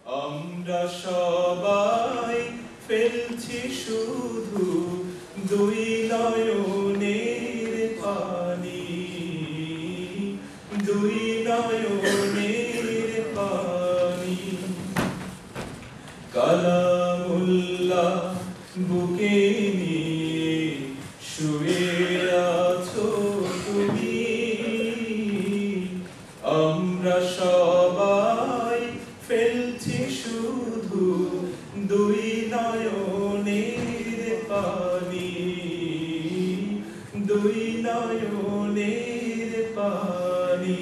আমরা সবাই ফেলছি শুধু দুই নয়নের পানি, দুই নয়নের পানি। কালামুল্লাহ বুকে নিয়ে শুয়ে আছো তুমি, আমরা সবাই ফেলছি শুধু দুই নয়নের পানি, দুই নয়নের পানি,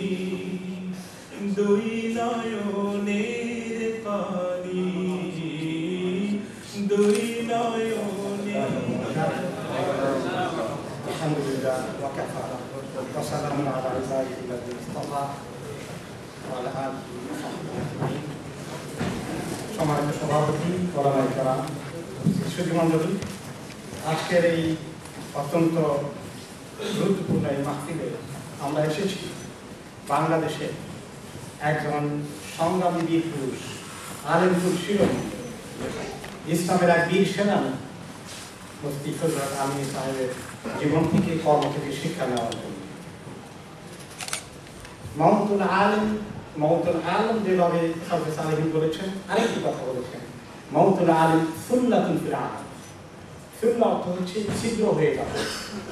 দুই নয়নের পানি, দুই নয়নের। আলহামদুলিল্লাহ ওয়া কাফা ওয়া সালামুন আলা ইবাদিহি ইসতাফা ওয়া আলা আলিহি ওয়া সাহবিহি। সম্মানিত সভাপতি, ওলামায়ে কেরাম, সুধী মণ্ডলী, আজকের এই অত্যন্ত গুরুত্বপূর্ণ এই মাহফিলে আমরা এসেছি বাংলাদেশে একজন সংগ্রামী বীর পুরুষ, আলেমপুর শিরোমণি, ইসলামের এক বীর সেনানী মুফতি হযরত আমিন সাহেবের জীবন থেকে, কর্ম থেকে শিক্ষা নেওয়ার জন্য। মাউতুল আলম যেভাবে সালফে সালেহীন বলেছেন, আরেকটি কথা বলেছেন, মাউতুল আলিম সুন্নাতুন ফিল আলম। সুন্নাহ অর্থ হচ্ছে ছিদ্র হয়ে যাওয়া,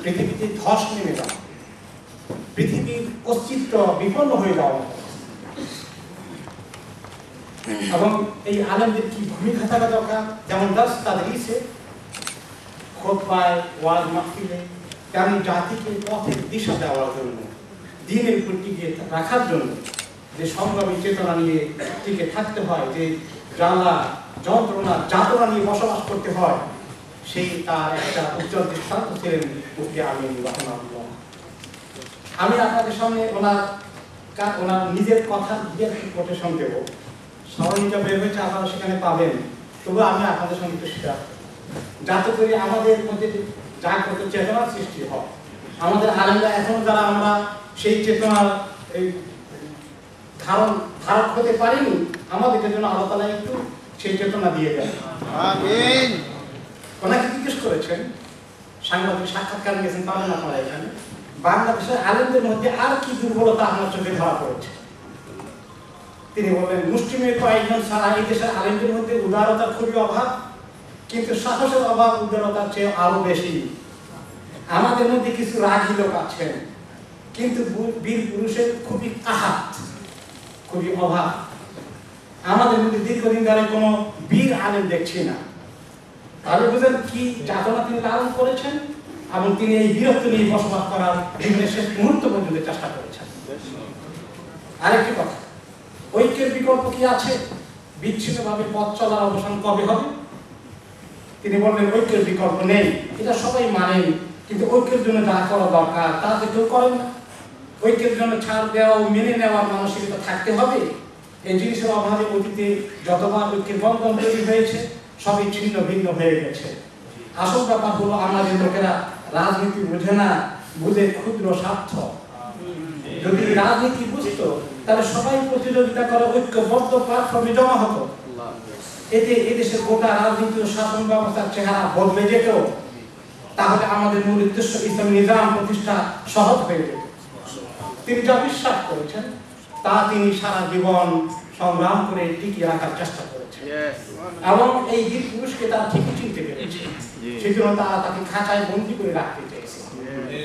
পৃথিবীতে ধস নেমে যাওয়া, পৃথিবীর অস্তিত্ব বিপন্ন হয়ে যাওয়া। এবং এই আলেমদের কি ভূমিকা থাকা দরকার, যেমন দাস তাদরিসে, খুতবায়, ওয়াজ মাহফিলে, তেমনি জাতিকে পথের দিশা দেওয়ার জন্য, দ্বীনের উপর টিকে রাখার জন্য যে সংগ্রামী চেতনা নিয়ে টিকে থাকতে হয়, যে জ্বালা যন্ত্রণা যাতনা নিয়ে বসবাস করতে হয়, সেই তার একটা উজ্জ্বল দৃষ্টান্ত ছিলেন মুফতি আমিন রাহিমাহুল্লাহ। আমি আপনাদের সামনে ওনার নিজের কথা দিয়ে কোটেশন দেব। সারণীটা বের হয়েছে, আপনারা সেখানে পাবেন, তবু আমি আপনাদের সঙ্গে একটু শেয়ার, যাতে করে আমাদের মধ্যে জাগ্রত চেতনার সৃষ্টি হয়। আমাদের আলেমরা এখনো যারা আমরা সেই চেতনার এই ধারক হতে পারিনি, আমাদেরকে জন্য আল্লাহ তাআলা একটু সেই চেতনা দিয়ে দেন। আমিন। ওনাকে জিজ্ঞেস করেছেন, সাংবাদিক সাক্ষাৎকার নিয়েছেন, পাবেন আপনারা এখানে, বাংলাদেশের আলেমদের মধ্যে আর কি দুর্বলতা আমার চোখে ধরা পড়েছে। তিনি বললেন, মুসলিমের কয়েকজন ছাড়া এই দেশের আলেমদের মধ্যে উদারতার খুবই অভাব, কিন্তু সাহসের অভাব উদারতার চেয়ে আরো বেশি। আমাদের মধ্যে কিছু রাগী লোক আছেন, কিন্তু বীর পুরুষের খুবই কাহাত, খুবই অভাব। আমাদের মধ্যে দীর্ঘদিন ধরে কোনো বীর আলেম দেখছি না। তাহলে বুঝেন কি যাতনা তিনি লালন করেছেন, এবং তিনি এই বীরত্ব নিয়ে বসবাস করার জীবনের শেষ মুহূর্ত পর্যন্ত চেষ্টা করেছেন। আরেকটি কথা, ঐক্যের বিকল্প কি আছে? বিচ্ছিন্নভাবে পথ চলার অবসান কবে হবে? তিনি বললেন, ঐক্যের বিকল্প নেই, এটা সবাই মানেন, কিন্তু ঐক্যের জন্য যা করা দরকার তা তো কেউ করেন না। ঐক্যের জন্য ছাড় দেওয়া ও মেনে নেওয়ার মানসিকতা থাকতে হবে। এই জিনিসের অভাবে অতীতে যতবার ঐক্যের বন্ধন তৈরি হয়েছে, সবই ছিন্ন ভিন্ন হয়ে গেছে। আসল ব্যাপার হলো, আমাদের লোকেরা রাজনীতি বুঝে না, বুঝে ক্ষুদ্র স্বার্থ। যদি রাজনীতি বুঝতো, তাহলে সবাই প্রতিযোগিতা করে ঐক্যবদ্ধ প্ল্যাটফর্মে জমা হতো। এতে এদেশের গোটা রাজনীতি ও শাসন ব্যবস্থার চেহারা বদলে যেত। তাহলে আমাদের মূল উদ্দেশ্য ইসলামী নিজাম প্রতিষ্ঠা সহজ হয়ে যেত। তিনি যা বিশ্বাস করেছেন, তা তিনি সারা জীবন সংগ্রাম করে টিকিয়ে রাখার চেষ্টা করেছেন, এবং এই বীর পুরুষকে তারা ঠিকই চিনতে পেরেছে। সেজন্য তারা তাকে খাঁচায় বন্দি করে রাখতে চেয়েছে।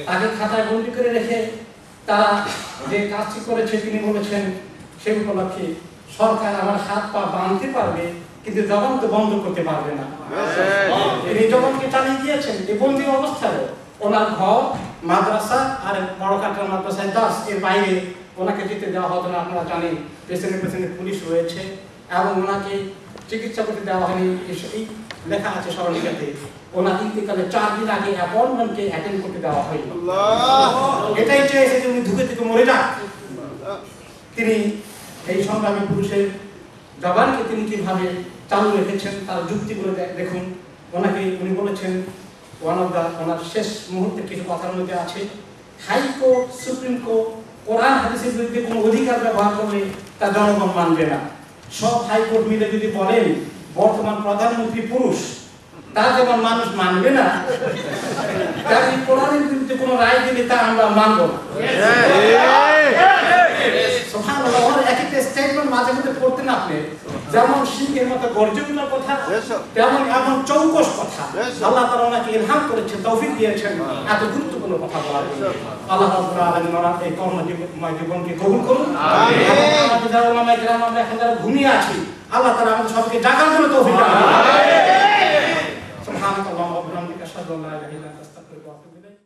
তাকে খাঁচায় বন্দি করে রেখে তারা যে কাজটি করেছে, তিনি বলেছেন সে উপলক্ষে, সরকার আমার হাত পা বাঁধতে পারবে, কিন্তু জবান তো বন্ধ করতে পারবে না। তিনি জবানকে চালিয়ে গিয়েছেন। এই বন্দি অবস্থায় ওনার ঘর, মাদ্রাসা আর বড়কাটার মাদ্রাসায় দাস, এর বাইরে ওনাকে যেতে দেওয়া হতো না। আপনারা জানেন, পেছনে পেছনে পুলিশ রয়েছে, এবং ওনাকে চিকিৎসা করতে দেওয়া হয়নি। এই লেখা আছে স্মরণিকাতে, ওনার ইন্তেকালের 4 দিন আগে অ্যাপয়েন্টমেন্টকে অ্যাটেন্ড করতে দেওয়া হয়নি। এটাই চেয়েছে যে উনি ধুকে থেকে মরে যান। তিনি এই সংগ্রামী পুরুষের জবানকে তিনি কিভাবে চালু রেখেছেন, তার যুক্তিগুলো দেখুন। উনি বলেছেন, ওনার শেষ মুহূর্তে কিছু কথার মধ্যে আছে, হাইকোর্ট, সুপ্রিম কোর্ট কোরআন হাদিসের বিরুদ্ধে কোনো অধিকার ব্যবহার করলে তা জনগণ মানবে না। সব হাইকোর্ট মিলে যদি বলেন বর্তমান প্রধানমন্ত্রী পুরুষ, তা যেমন মানুষ মানবে না, কাজী কোরআনের বিরুদ্ধে কোনো রায় দিলে তা আমরা মানব না। সুবহানাল্লাহ, এক একটা স্টেটমেন্ট মাঝে মধ্যে পড়তেন আপনি, যেমন সিংহের মতো গর্জে ওঠার কথা, তেমন এমন চৌকস কথা আল্লাহ তাআলা ওনাকে ইলহাম করেছেন, তৌফিক দিয়েছেন এত গুরুত্বপূর্ণ কথা বলার জন্য। আল্লাহ রাব্বুল আলামিন ওনার এই কর্মজীবনময় জীবনকে কবুল করুন। আমিন। আমাদের যারা ওলামায়ে কেরাম আমরা এখন যারা ঘুমিয়ে আছি, আল্লাহ তাআলা আমাদের সবাইকে জাগার জন্য তৌফিক দান করুন। সুবহানাল্লাহ ওয়া বিহামদিহি আশহাদু আল্লা ইলাহা ইল্লা আনতা আস্তাগফিরুকা ওয়া আতুবু ইলাইক।